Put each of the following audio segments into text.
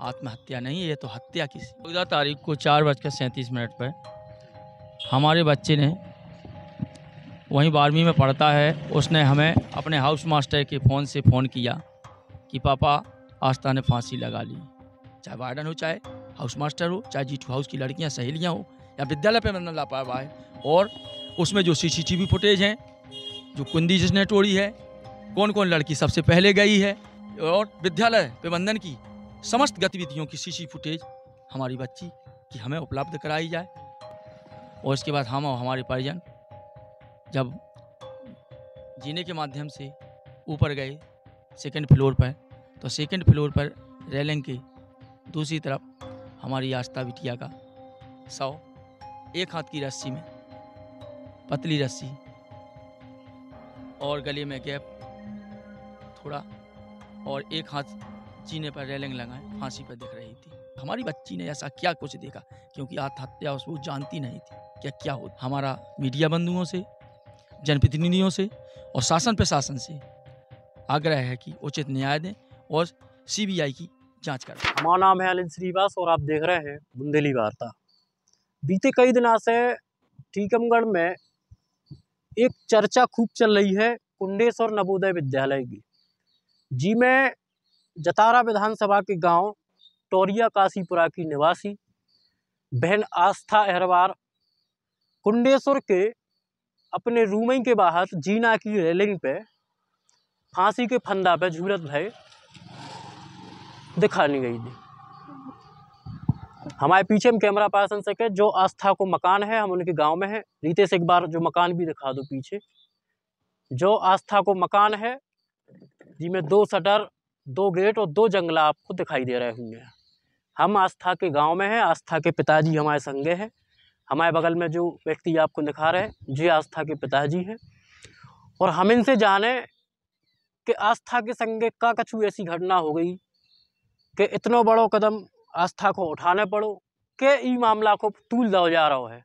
आत्महत्या नहीं, ये तो हत्या की। 14 तारीख को 4:37 पर हमारे बच्चे ने, वहीं 12वीं में पढ़ता है, उसने हमें अपने हाउस मास्टर के फ़ोन से फ़ोन किया कि पापा आस्था ने फांसी लगा ली। चाहे वार्डन हो, चाहे हाउस मास्टर हो, चाहे G2 हाउस की लड़कियां सहेलियां हो, या विद्यालय प्रबंधन लापरवाह है। और उसमें जो CCTV फुटेज हैं, जो कुंडी जिसने तोड़ी है, कौन कौन लड़की सबसे पहले गई है, और विद्यालय प्रबंधन की समस्त गतिविधियों की CC फुटेज हमारी बच्ची की हमें उपलब्ध कराई जाए। और इसके बाद हम और हमारे परिजन जब जीने के माध्यम से ऊपर गए सेकंड फ्लोर पर, तो सेकंड फ्लोर पर रेलिंग के दूसरी तरफ हमारी आस्था बिटिया का शव, एक हाथ की रस्सी में, पतली रस्सी और गले में गैप थोड़ा, और एक हाथ जीने पर रेलिंग लगाए फांसी पर दिख रही थी। हमारी बच्ची ने ऐसा क्या कुछ देखा, क्योंकि आत्महत्या उसको जानती नहीं थी कि क्या हो। हमारा मीडिया बंधुओं से, जनप्रतिनिधियों से और शासन प्रशासन से आग्रह है कि उचित न्याय दें और CBI की जांच करें। हमारा नाम है अनिल श्रीवास और आप देख रहे हैं बुंदेली वार्ता। बीते कई दिनों से टीकमगढ़ में एक चर्चा खूब चल रही है कुंडेश्वर नवोदय विद्यालय की, जिसमें जतारा विधानसभा के गांव टोरिया काशीपुरा की निवासी बहन आस्था अहरवार कुंडेश्वर के अपने रूम के बाहर जीना की रेलिंग पे फांसी के फंदा पे झूलत भय दिखानी गई थी। हमारे पीछे में कैमरा पर्सन से के जो आस्था को मकान है, हम उनके गांव में है। रितेश एक बार जो मकान भी दिखा दो पीछे। जो आस्था को मकान है जिसमें 2 शटर, 2 गेट और 2 जंगला आपको दिखाई दे रहे होंगे। हम आस्था के गांव में हैं। आस्था के पिताजी हमारे संगे हैं। हमारे बगल में जो व्यक्ति आपको दिखा रहे हैं, ये आस्था के पिताजी हैं। और हम इनसे जाने कि आस्था के संगे का कछु ऐसी घटना हो गई कि इतना बड़ो कदम आस्था को उठाने पड़ो कि ई मामला को तूल दो जा रहा है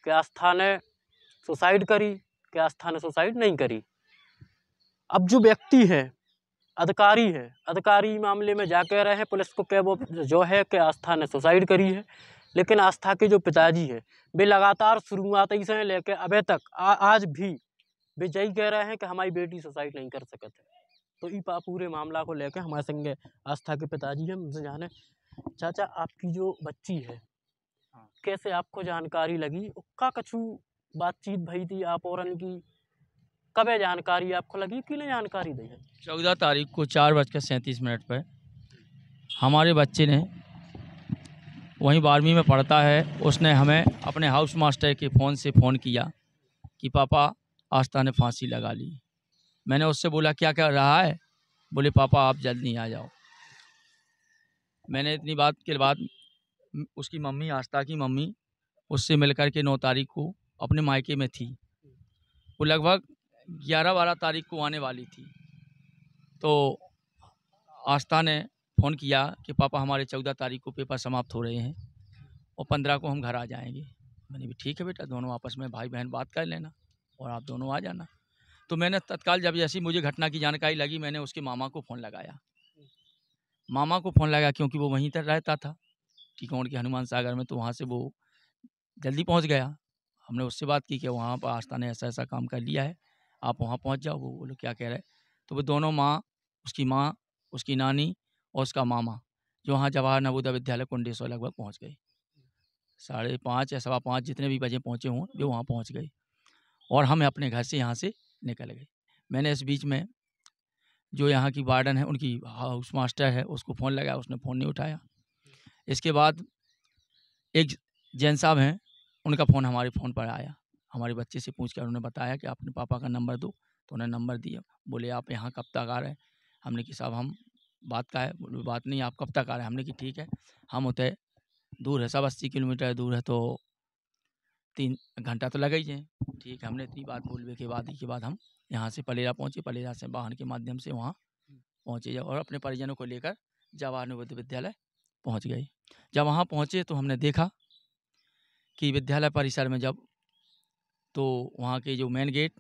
कि आस्था ने सुसाइड करी, कि आस्था ने सुसाइड नहीं करी। अब जो व्यक्ति है, अधिकारी मामले में जा कह रहे हैं पुलिस को कि वो जो है कि आस्था ने सुसाइड करी है। लेकिन आस्था के जो पिताजी है, वे लगातार शुरुआत ही से लेकर अभी तक आज भी वे यही कह रहे हैं कि हमारी बेटी सुसाइड नहीं कर सकती है। तो ई पूरे मामला को लेकर हमारे संगे आस्था के पिताजी हैं। उनसे जाने, चाचा आपकी जो बच्ची है कैसे आपको जानकारी लगी, का कछु बातचीत भई थी आप और उनकी, कब जानकारी आपको लगी, कि नहीं जानकारी दी है? 14 तारीख को 4:37 पर हमारे बच्चे ने, वहीं 12वीं में पढ़ता है, उसने हमें अपने हाउस मास्टर के फ़ोन से फ़ोन किया कि पापा आस्था ने फांसी लगा ली। मैंने उससे बोला क्या कर रहा है? बोले पापा आप जल्दी आ जाओ। मैंने इतनी बात के बाद उसकी मम्मी, आस्था की मम्मी, उससे मिलकर के 9 तारीख को अपने मायके में थी। वो लगभग 11-12 तारीख को आने वाली थी। तो आस्था ने फ़ोन किया कि पापा हमारे 14 तारीख को पेपर समाप्त हो रहे हैं और 15 को हम घर आ जाएंगे। मैंने भी ठीक है बेटा, दोनों आपस में भाई बहन बात कर लेना और आप दोनों आ जाना। तो मैंने तत्काल जब जैसी मुझे घटना की जानकारी लगी, मैंने उसके मामा को फ़ोन लगाया। क्योंकि वो वहीं तक रहता था टीकमगढ़ के हनुमान सागर में, तो वहाँ से वो जल्दी पहुँच गया। हमने उससे बात की कि वहाँ पर आस्था ने ऐसा ऐसा काम कर लिया है, आप वहाँ पहुँच जाओ। वो बोले क्या कह रहे हैं? तो वो दोनों माँ, उसकी नानी और उसका मामा जो वहाँ जवाहर नवोदय विद्यालय कुंडेश्वर लगभग पहुँच गए। 5:30 या 5:15 जितने भी बजे पहुँचे हों, वे वहाँ पहुँच गए और हम अपने घर से यहाँ से निकल गए। मैंने इस बीच में जो यहाँ की वार्डन है, उनकी हाउस मास्टर है, उसको फ़ोन लगाया, उसने फ़ोन नहीं उठाया। इसके बाद एक जैन साहब हैं, उनका फ़ोन हमारे फ़ोन पर आया। हमारे बच्चे से पूछ कर उन्होंने बताया कि अपने पापा का नंबर दो, तो उन्होंने नंबर दिया। बोले आप यहाँ कब तक आ रहे हैं? हमने कि साहब हम बात का है। बोले बात नहीं, आप कब तक आ रहे हैं? हमने कि ठीक है, हम होते दूर है, सब 80 किलोमीटर दूर है, तो 3 घंटा तो लगा ही जाए। ठीक है, हमने इतनी बात बोलने के बाद हम यहाँ से पलेरा पहुँचे। पलेरा से वाहन के माध्यम से वहाँ पहुँचे और अपने परिजनों को लेकर जवाहर नवोदय विद्यालय पहुँच गए। जब वहाँ पहुँचे तो हमने देखा कि विद्यालय परिसर में जब, तो वहाँ के जो मेन गेट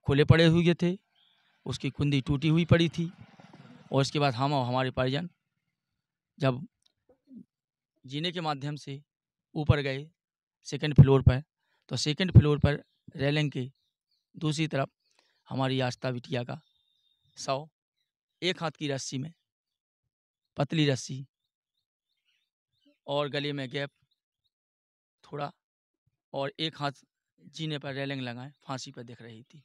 खुले पड़े हुए थे, उसकी कुंडी टूटी हुई पड़ी थी। और इसके बाद हम और हमारे परिजन जब जीने के माध्यम से ऊपर गए सेकंड फ्लोर पर, तो सेकंड फ्लोर पर रेलिंग के दूसरी तरफ हमारी आस्था बिटिया का शव, एक हाथ की रस्सी में, पतली रस्सी और गले में गैप थोड़ा, और एक हाथ जीने पर रेलिंग लगाए फांसी पर दिख रही थी।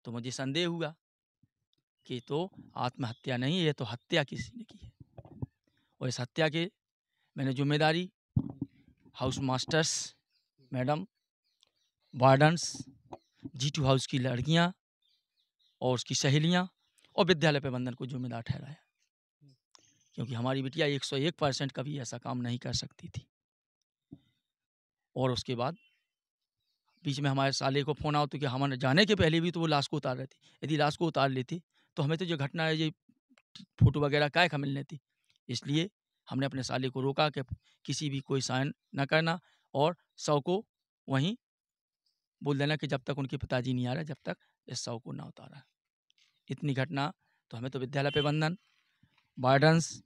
तो मुझे संदेह हुआ कि तो आत्महत्या नहीं, ये तो हत्या किसी ने की है। और इस हत्या के मैंने जिम्मेदारी house masters madam, wardens, G2 house की लड़कियां और उसकी सहेलियां और विद्यालय प्रबंधन को जिम्मेदार ठहराया, क्योंकि हमारी बिटिया 101% कभी ऐसा काम नहीं कर सकती थी। और उसके बाद बीच में हमारे साले को फोन आओ तो कि हमारे जाने के पहले भी तो वो लाश को उतार रहे थे। यदि लाश को उतार लेते तो हमें तो जो घटना है, ये फोटो वगैरह काय का मिलने थी। इसलिए हमने अपने साले को रोका कि किसी भी कोई साइन न करना और शव को वहीं बोल देना कि जब तक उनके पिताजी नहीं आ रहे, जब तक इस शव को ना उतारा। इतनी घटना तो हमें तो विद्यालय प्रबंधन, वार्डन्स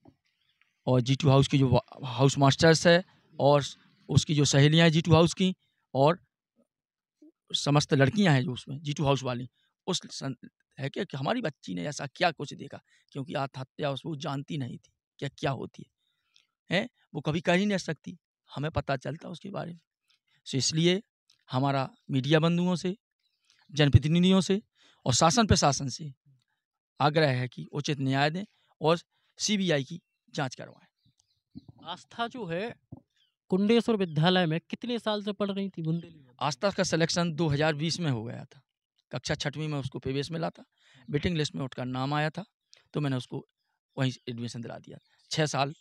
और G2 हाउस की जो हाउस मास्टर्स है और उसकी जो सहेलियां हैं G2 हाउस की और समस्त लड़कियां हैं जो उसमें G2 हाउस वाली, उस है कि हमारी बच्ची ने ऐसा क्या कुछ देखा, क्योंकि आत्महत्या वो जानती नहीं थी क्या क्या होती है, वो कभी कर ही नहीं सकती, हमें पता चलता उसके बारे में। तो इसलिए हमारा मीडिया बंधुओं से, जनप्रतिनिधियों से और शासन प्रशासन से आग्रह है कि उचित न्याय दें और CBI की जांच करवाएं। आस्था जो है कुंडेश्वर विद्यालय में कितने साल से पढ़ रही थी बुंदेली में? आस्था का सिलेक्शन 2020 में हो गया था, कक्षा 6वीं में उसको प्रवेश मिला था, वेटिंग लिस्ट में उठकर नाम आया था, तो मैंने उसको वहीं एडमिशन दिला दिया। 6 साल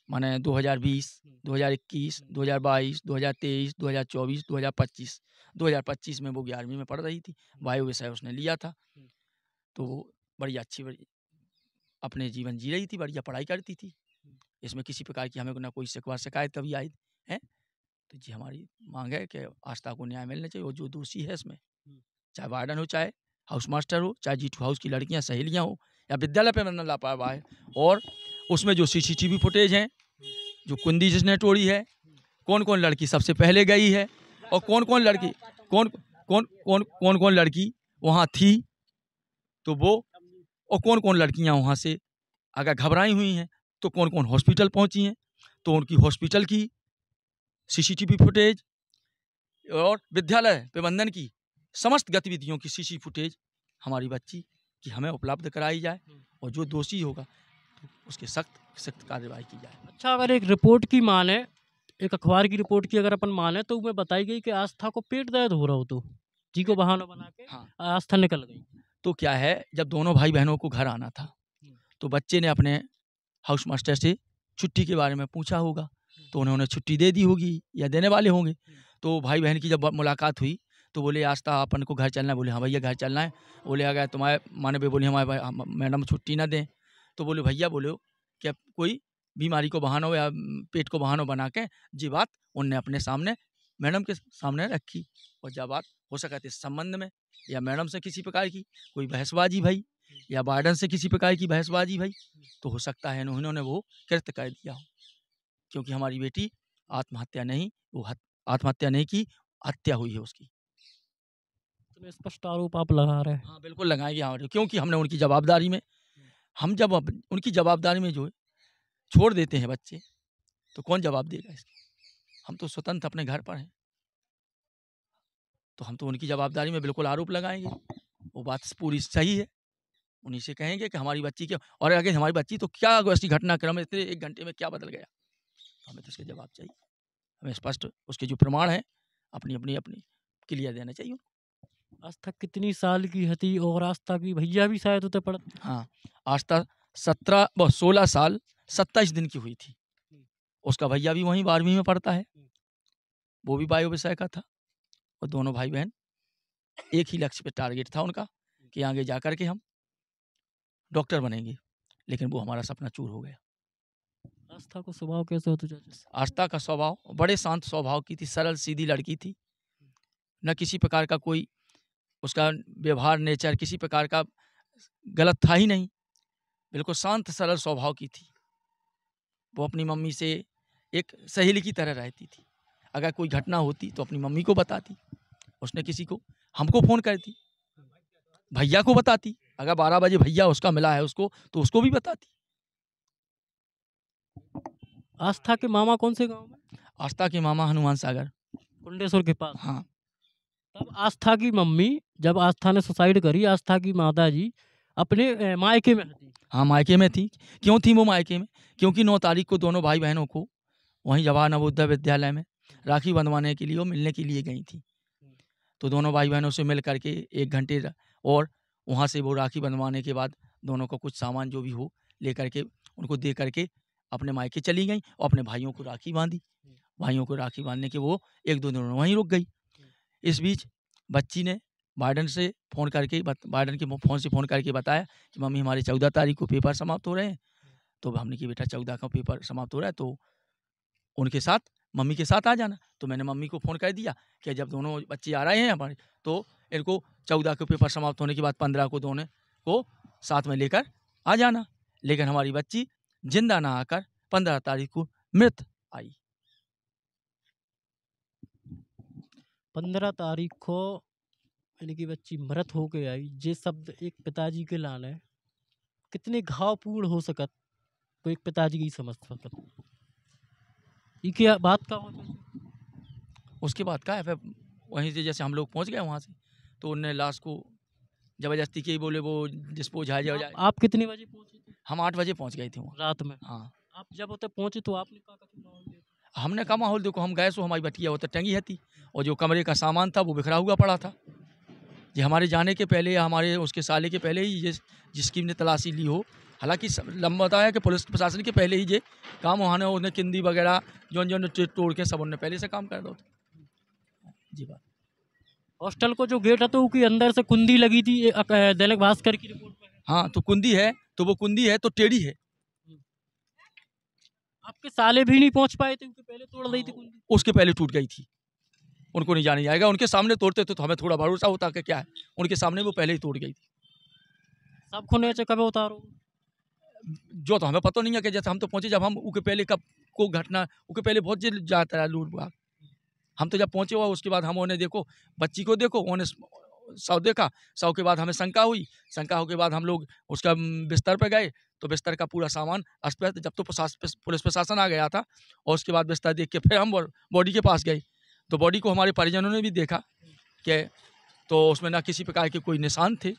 माने 2020, 2021, 2022, 2023, 2024, 2025, 2025 में वो 11वीं में पढ़ रही थी, वायु विषय उसने लिया था। तो वो बड़ी अच्छी अपने जीवन जी रही थी, बढ़िया पढ़ाई करती थी, इसमें किसी प्रकार की हमें ना कोई शिकवा शिकायत कभी आई है। तो जी हमारी मांग है कि आस्था को न्याय मिलना चाहिए, और जो दोषी है इसमें, चाहे वार्डन हो, चाहे हाउस मास्टर हो, चाहे G2 हाउस की लड़कियां सहेलियां हो, या विद्यालय प्रबंधन लापरवाह है, और उसमें जो CCTV फुटेज हैं, जो कुंदी जिसने तोड़ी है, कौन कौन लड़की सबसे पहले गई है और कौन कौन लड़की कौन कौन लड़की वहाँ थी, तो वो, और कौन कौन लड़कियां वहाँ से अगर घबराई हुई हैं तो कौन कौन हॉस्पिटल पहुँची हैं, तो उनकी हॉस्पिटल की CCTV फुटेज और विद्यालय प्रबंधन की समस्त गतिविधियों की CCTV फुटेज हमारी बच्ची की हमें उपलब्ध कराई जाए, और जो दोषी होगा तो उसके सख्त कार्रवाई की जाए। अच्छा, अगर एक रिपोर्ट की माने, एक अखबार की रिपोर्ट की अगर अपन माने, तो उसमें बताई गई कि आस्था को पेट दर्द हो रहा हो, तो जी को बहाना बना के हाँ, आस्था निकल गई। तो क्या है, जब दोनों भाई बहनों को घर आना था, तो बच्चे ने अपने हाउस मास्टर से छुट्टी के बारे में पूछा होगा, तो उन्होंने छुट्टी दे दी होगी या देने वाले होंगे। तो भाई बहन की जब मुलाकात हुई तो बोले आस्था अपन को घर चलना है, बोले हाँ भैया घर चलना है। बोले अगर तुम्हारे माने भी, बोले हमारे मैडम छुट्टी ना दें, तो बोले भैया बोले क्या कोई बीमारी को बहाना हो या पेट को बहाना बना के जी बात उनने अपने सामने मैडम के सामने रखी, और जब बात हो सका इस संबंध में या मैडम से किसी प्रकार की कोई बहसबाजी भाई या वार्डन से किसी प्रकार की बहसबाजी भाई, तो हो सकता है उन्होंने वो कृत्य कर दिया हो, क्योंकि हमारी बेटी आत्महत्या नहीं, वो आत्महत्या नहीं की, हत्या हुई है उसकी। तो स्पष्ट आरोप आप लगा रहे हैं? हाँ बिल्कुल लगाएंगे हमारे, क्योंकि हमने उनकी जवाबदारी में, हम जब उनकी जवाबदारी में जो है छोड़ देते हैं बच्चे, तो कौन जवाब देगा इसकी। हम तो स्वतंत्र अपने घर पर हैं, तो हम तो उनकी जवाबदारी में बिल्कुल आरोप लगाएंगे। वो बात पूरी सही है, उन्हीं से कहेंगे कि हमारी बच्ची क्या, और अगर हमारी बच्ची तो क्या ऐसी घटनाक्रम इतने 1 घंटे में क्या बदल गया, तो हमें तो इसका जवाब चाहिए। हमें स्पष्ट उसके जो प्रमाण है अपनी क्लियर देना चाहिए। आस्था कितनी साल की थी, और आस्था की भैया भी शायद होते पड़? हाँ, आस्था 16 साल 27 दिन की हुई थी। उसका भैया भी वहीं 12वीं में पढ़ता है, वो भी वायु विषय का था, और दोनों भाई बहन एक ही लक्ष्य पे टारगेट था उनका कि आगे जाकर के हम डॉक्टर बनेंगे, लेकिन वो हमारा सपना चूर हो गया। आस्था को स्वभाव कैसे होता चाचा? आस्था का स्वभाव बड़े शांत स्वभाव की थी, सरल सीधी लड़की थी, न किसी प्रकार का कोई उसका व्यवहार नेचर किसी प्रकार का गलत था ही नहीं, बिल्कुल शांत सरल स्वभाव की थी। वो अपनी मम्मी से एक सहेली की तरह रहती थी। अगर कोई घटना होती तो अपनी मम्मी को बताती, उसने किसी को हमको फ़ोन करती, भैया को बताती, अगर 12 बजे भैया उसका मिला है उसको तो उसको भी बताती। आस्था के मामा कौन से गाँव में? आस्था के मामा हनुमान सागर। कुंडेश्वर के पास। हाँ। तब आस्था की मम्मी, जब आस्था ने सुसाइड करी, आस्था की माताजी अपने मायके में थी। हाँ, मायके में थी। क्यों थी वो मायके में? क्योंकि 9 तारीख को दोनों भाई बहनों को वहीं जवाहर नवोदय विद्यालय में राखी बंधवाने के लिए वो मिलने के लिए गई थी। तो दोनों भाई बहनों से मिल करके 1 घंटे और वहाँ से वो राखी बंधवाने के बाद दोनों को कुछ सामान जो भी हो लेकर के उनको दे करके अपने मायके चली गई और अपने भाइयों को राखी बांधी। भाइयों को राखी बांधने के वो 1-2 दिन वहीं रुक गई। इस बीच बच्ची ने वार्डन से फ़ोन करके वार्डन के फ़ोन से फ़ोन करके बताया कि मम्मी हमारे 14 तारीख को पेपर समाप्त हो रहे हैं। तो हमने कि बेटा 14 का पेपर समाप्त हो रहा है तो उनके साथ मम्मी के साथ आ जाना। तो मैंने मम्मी को फ़ोन कर दिया कि जब दोनों बच्चे आ रहे हैं हमारे तो इनको 14 के पेपर समाप्त होने के बाद 15 को दोनों को साथ में लेकर आ जाना। लेकिन हमारी बच्ची जिंदा ना आकर 15 तारीख को मृत आई। 15 तारीख को इनकी बच्ची मृत होके आई। ये शब्द एक पिताजी के लाने कितने घावपूर्ण हो सकत, तो एक पिताजी की समझ सकत। ये क्या बात का हो? उसके बाद का है फिर वहीं से जैसे हम लोग पहुंच गए वहाँ से तो उन्होंने लाश को ज़बरदस्ती की बोले वो डिस्पोज आ जाए। आप कितने बजे पहुंचे थे? हम 8 बजे पहुंच गए थे वहाँ रात में। हाँ। आप जब होते पहुंचे तो आपने कहा कि माहौल देखा? हमने कहा माहौल देखो हम गए सो हमारी बटिया वो तो टंगी है थी और जो कमरे का सामान था वो बिखरा हुआ पड़ा था। ये हमारे जाने के पहले या हमारे उसके साले के पहले ही ये जिसकी ने तलाशी ली हो। हालांकि लंबा बताया कि पुलिस प्रशासन के पहले ही ये काम वहाँ ने उन्हें किंदी वगैरह जो तोड़ के सब उन्होंने पहले से काम कर दो जी। बात हॉस्टल को जो गेट है तो उसके अंदर से कुंडी लगी थी, दैनिक भास्कर की रिपोर्ट में। हाँ तो कुंडी है तो वो कुंडी है तो टेढ़ी है। आपके साले भी नहीं पहुंच पाए थे क्योंकि पहले तोड़ दी थी कुंडी। उसके पहले टूट गई थी, उनको नहीं जाने जाएगा। उनके सामने तोड़ते तो हमें थोड़ा भरोसा होता कि क्या है, उनके सामने वो पहले ही तोड़ गई थी। सब खुने से कब उतारो जो तो हमें पता नहीं है कि जैसे हम तो पहुंचे जब हम उसके पहले कब को घटना उसके पहले बहुत जाता है लूट भाग। हम तो जब पहुंचे हुआ उसके बाद हम उन्हें देखो बच्ची को देखो उन्हें शव देखा, शव के बाद हमें शंका हुई, शंका के बाद हम लोग उसका बिस्तर पर गए तो बिस्तर का पूरा सामान अस्त व्यस्त। जब तो पुलिस प्रशासन आ गया था और उसके बाद बिस्तर देख के फिर हम बॉडी के पास गए तो बॉडी को हमारे परिजनों ने भी देखा कि तो उसमें ना किसी प्रकार के कोई निशान थे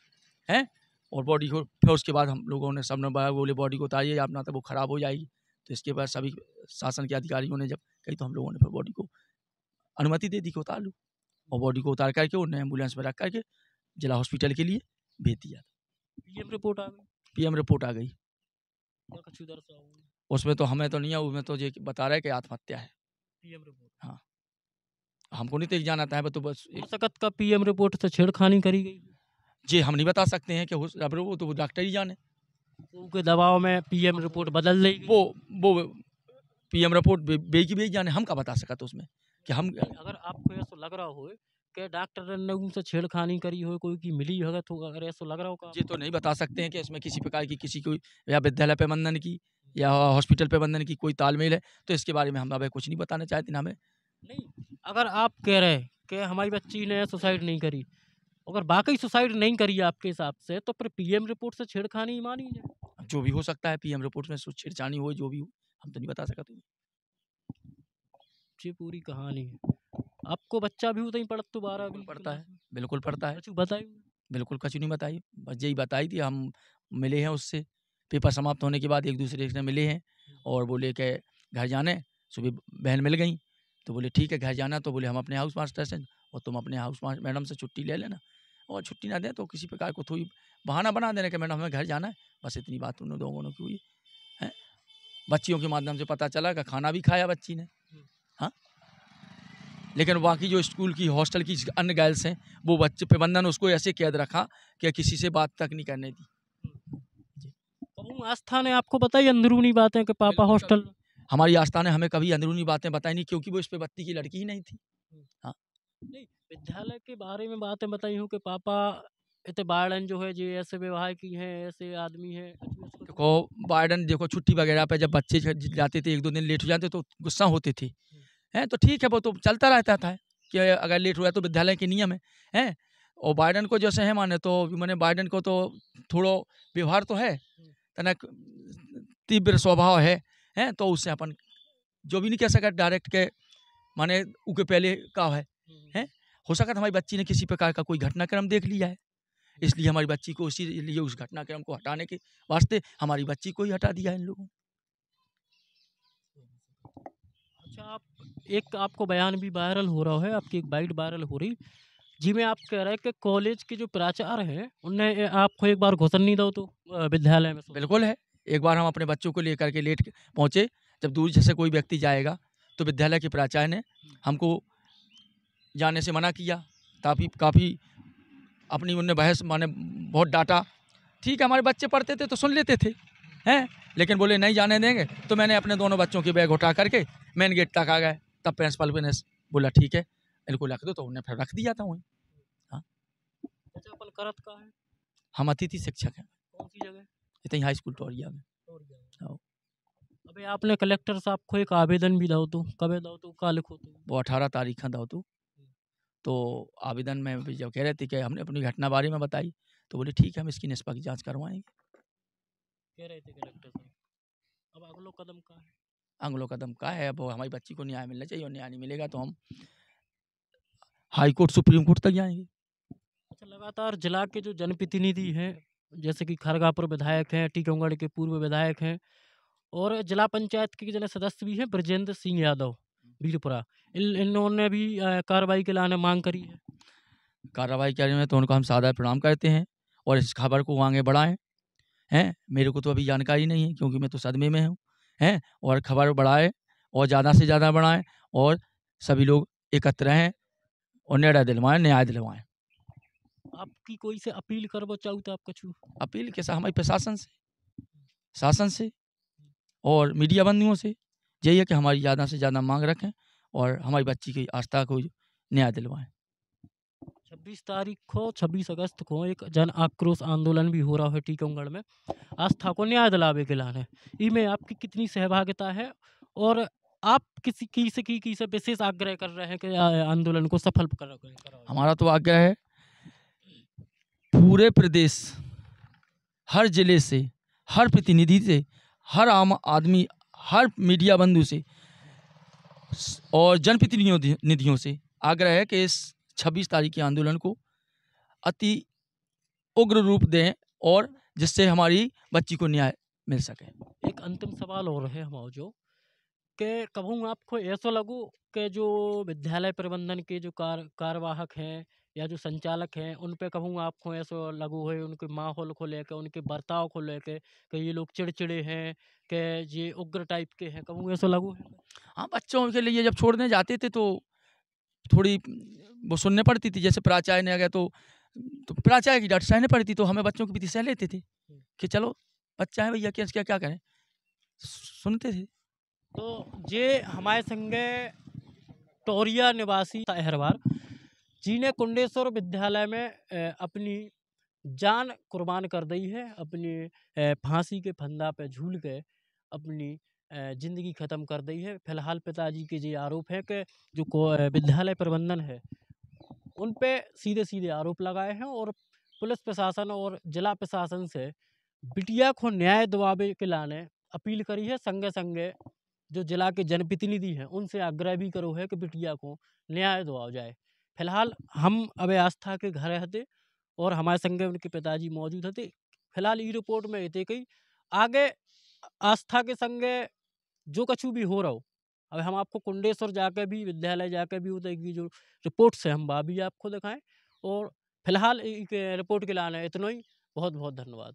हैं। और बॉडी को फिर उसके बाद हम लोगों ने सब ने बोले बॉडी को उतारिए आप ना तो वो ख़राब हो जाएगी। तो इसके बाद सभी शासन के अधिकारियों ने जब कही तो हम लोगों ने फिर बॉडी को अनुमति दे दी कि उतार लो और बॉडी को उतार करके उन्हें एम्बुलेंस में रख करके जिला हॉस्पिटल के लिए भेज दिया। पीएम रिपोर्ट आ गई? पीएम रिपोर्ट आ गई। क्या उसमें तो हमें तो नहीं है, उसमें तो ये बता रहा है कि आत्महत्या है। पीएम रिपोर्ट हाँ हमको नहीं तो जाना था तो बस सकत का पीएम रिपोर्ट से छेड़खानी करी गई जी हम नहीं बता सकते हैं कि वो तो डॉक्टर ही जाने। के दबाव में पीएम रिपोर्ट बदल दी। वो पीएम रिपोर्ट बेगी बेगी जाने, हम का बता सका तो उसमें कि हम। अगर आपको ऐसा लग रहा हो कि डॉक्टर ने उनसे छेड़खानी करी हो कोई की मिली होगा तो अगर ऐसा लग रहा हो ये तो नहीं बता सकते हैं कि इसमें किसी प्रकार की किसी को या विद्यालय प्रबंधन की या हॉस्पिटल प्रबंधन की कोई तालमेल है तो इसके बारे में हम अब कुछ नहीं बताना चाहते ना हमें। नहीं अगर आप कह रहे हैं कि हमारी बच्ची ने सुसाइड नहीं करी, अगर वाकई सुसाइड नहीं करी आपके हिसाब से तो फिर पीएम रिपोर्ट से छेड़खानी ही मानी जाए। जो भी हो सकता है पीएम रिपोर्ट में छेड़छानी हो जो भी हो हम तो नहीं बता सका तुम्हें। ये पूरी कहानी है। आपको बच्चा भी उतना ही पढ़ता तो 12 पढ़ता है बिल्कुल पढ़ता है। बताइए बिल्कुल कुछ नहीं बताई, बस यही बताई थी हम मिले हैं उससे पेपर समाप्त होने के बाद एक दूसरे से मिले हैं और बोले कि घर जाने। सुबह बहन मिल गई तो बोले ठीक है घर जाना तो बोले हम अपने हाउस मास्टर से और तुम अपने हाउस मैडम से छुट्टी ले लेना और छुट्टी ना दें तो किसी प्रकार को थोड़ी बहाना बना देना कि मैडम हमें घर जाना है। बस इतनी बात उन दोनों की हुई है। बच्चियों के माध्यम से पता चला कि खाना भी खाया बच्ची ने। हाँ लेकिन बाकी जो स्कूल की हॉस्टल की अन्य गर्ल्स हैं वो बच्चे प्रबंधन उसको ऐसे कैद रखा कि किसी से बात तक नहीं करने दी। आस्था ने आपको बताई अंदरूनी बातें कि पापा हॉस्टल? हमारी आस्था ने हमें कभी अंदरूनी बातें बताई नहीं क्योंकि वो इस पे बत्ती की लड़की ही नहीं थी। हाँ नहीं विद्यालय के बारे में बातें बताई हूँ कि पापा इतने बाइडन जो है जी ऐसे व्यवहार की हैं, ऐसे आदमी हैं। देखो बाइडन देखो छुट्टी वगैरह पे जब बच्चे जाते थे 1-2 दिन लेट हो जाते तो गुस्सा होते थे, हैं? तो ठीक है वो तो चलता रहता था कि अगर लेट हुआ तो विद्यालय के नियम है, हैं? और बाइडन को जैसे है माने तो माने बाइडन को तो थोड़ो व्यवहार तो है, तनक तीव्र स्वभाव है, हैं? तो उससे अपन जो भी नहीं कह सका डायरेक्ट के माने उके पहले का है, हैं? हो सकता हमारी बच्ची ने किसी प्रकार का कोई घटनाक्रम देख लिया है, इसलिए हमारी बच्ची को इसीलिए उस घटनाक्रम को हटाने के वास्ते हमारी बच्ची को ही हटा दिया है इन लोगों ने। अच्छा, आप एक आपको बयान भी वायरल हो रहा है, आपकी एक बाइट वायरल हो रही, जिसमें आप कह रहे हैं कि कॉलेज के जो प्राचार्य हैं, उनने आपको एक बार घुसन नहीं दो तो विद्यालय में? बिल्कुल है। एक बार हम अपने बच्चों को लेकर के लेट पहुँचे, जब दूर से कोई व्यक्ति जाएगा, तो विद्यालय के प्राचार्य ने हमको जाने से मना किया। काफ़ी अपनी उनने बहस माने बहुत डाँटा। ठीक है, हमारे बच्चे पढ़ते थे तो सुन लेते थे, हैं? लेकिन बोले नहीं जाने देंगे, तो मैंने अपने दोनों बच्चों की बैग उठा करके मेन गेट तक आ गए। तब प्रिंसिपल ने बोला ठीक है, इनको रख दो, तो उन्हें फिर रख दिया था वहीं। हाँ। अच्छा, अपन करत का है? हम अतिथि शिक्षक हैं। कौन सी जगह? इतनी हाई स्कूल टोरिया में। हाँ। अबे आपने कलेक्टर साहब को एक आवेदन भी दो तो कब दो तो का लिखो तो? वो 18 तारीख दाओ तो आवेदन में भी जब कह रहे थे कि हमने अपनी घटना बारे में बताई, तो बोले ठीक है हम इसकी निष्पक्ष जाँच करवाएँगे। कह रहे थे कलेक्टर साहब। अब अगलो कदम का है? अगलो कदम का है, अब हमारी बच्ची को न्याय मिलना चाहिए और न्याय नहीं मिलेगा तो हम हाई कोर्ट, सुप्रीम कोर्ट तक जाएँगे। अच्छा, लगातार जिला के जो जनप्रतिनिधि हैं, जैसे कि खरगापुर विधायक हैं, टीकमगढ़ के पूर्व विधायक हैं और जिला पंचायत के जन सदस्य भी हैं ब्रजेंद्र सिंह यादव वीरपुरा, इन्होंने भी कार्रवाई के लाने मांग करी है। कार्रवाई करने में तो उनको हम सादर प्रणाम करते हैं और इस खबर को आगे बढ़ाएँ, हैं? मेरे को तो अभी जानकारी नहीं है क्योंकि मैं तो सदमे में हूँ, हैं? और खबर बढ़ाएँ और ज़्यादा से ज़्यादा बढ़ाएँ और सभी लोग एकत्र रहें और निर्णय दिलवाएँ, न्याय दिलवाएँ। आपकी कोई से अपील करबो चाहूँ तो आप कछु? अपील के साथ हमारे प्रशासन से, शासन से और मीडिया बंधुओं से यही है कि हमारी ज़्यादा से ज़्यादा मांग रखें और हमारी बच्ची की आस्था को न्याय दिलवाएँ। 26 अगस्त को एक जन आक्रोश आंदोलन भी हो रहा है टीकमगढ़ में, आस्था को न्याय दिलावे के लाने। इनमें आपकी कितनी सहभागिता है और आप की से विशेष आग्रह कर रहे हैं कि आंदोलन को सफल कराओ? हमारा तो आग्रह है पूरे प्रदेश, हर जिले से, हर प्रतिनिधि से, हर आम आदमी, हर मीडिया बंधु से और जनप्रतिनिधियों से आग्रह है कि इस 26 तारीख के आंदोलन को अति उग्र रूप दें और जिससे हमारी बच्ची को न्याय मिल सके। एक अंतिम सवाल और है हमारा जो कि कभू आपको ऐसा लगो कि जो विद्यालय प्रबंधन के जो कार्यवाहक हैं या जो संचालक हैं उन पे कभू आपको ऐसा लगो है उनके माहौल को लेकर, उनके बर्ताव को लेकर कि ये लोग चिड़चिड़े हैं, कि ये उग्र टाइप के हैं, कभू ऐसा लगो है? हाँ, बच्चों के लिए जब छोड़ने जाते थे तो थोड़ी वो सुनने पड़ती थी, जैसे प्राचार्य ने आ गया तो प्राचार्य की डांट सहने पड़ती, तो हमें बच्चों की प्रति सह लेते थे कि चलो बच्चा है भैया, क्या क्या करें, सुनते थे। तो ये हमारे संगे टोरिया निवासी अहरवार जिन्हें कुंडेश्वर विद्यालय में अपनी जान कुर्बान कर दी है, अपनी फांसी के फंदा पे झूल के अपनी ज़िंदगी ख़त्म कर दी है। फिलहाल पिताजी के ये आरोप है कि जो विद्यालय प्रबंधन है उन पे सीधे सीधे आरोप लगाए हैं और पुलिस प्रशासन और जिला प्रशासन से बिटिया को न्याय दिलावे के लाने अपील करी है। संगे संगे जो जिला के जनप्रतिनिधि हैं उनसे आग्रह भी करो है कि बिटिया को न्याय दिलाया जाए। फिलहाल हम अब आस्था के घर हते और हमारे संगे उनके पिताजी मौजूद हते। फिलहाल ई रिपोर्ट में इतने कई आगे आस्था के संगे जो कछु भी हो रहा हो, अब हम आपको कुंडेश्वर जाकर भी विद्यालय जाकर भी उधर की जो रिपोर्ट्स है हम वह भी आपको दिखाएं। और फिलहाल एक रिपोर्ट के लाने इतना ही। बहुत बहुत धन्यवाद।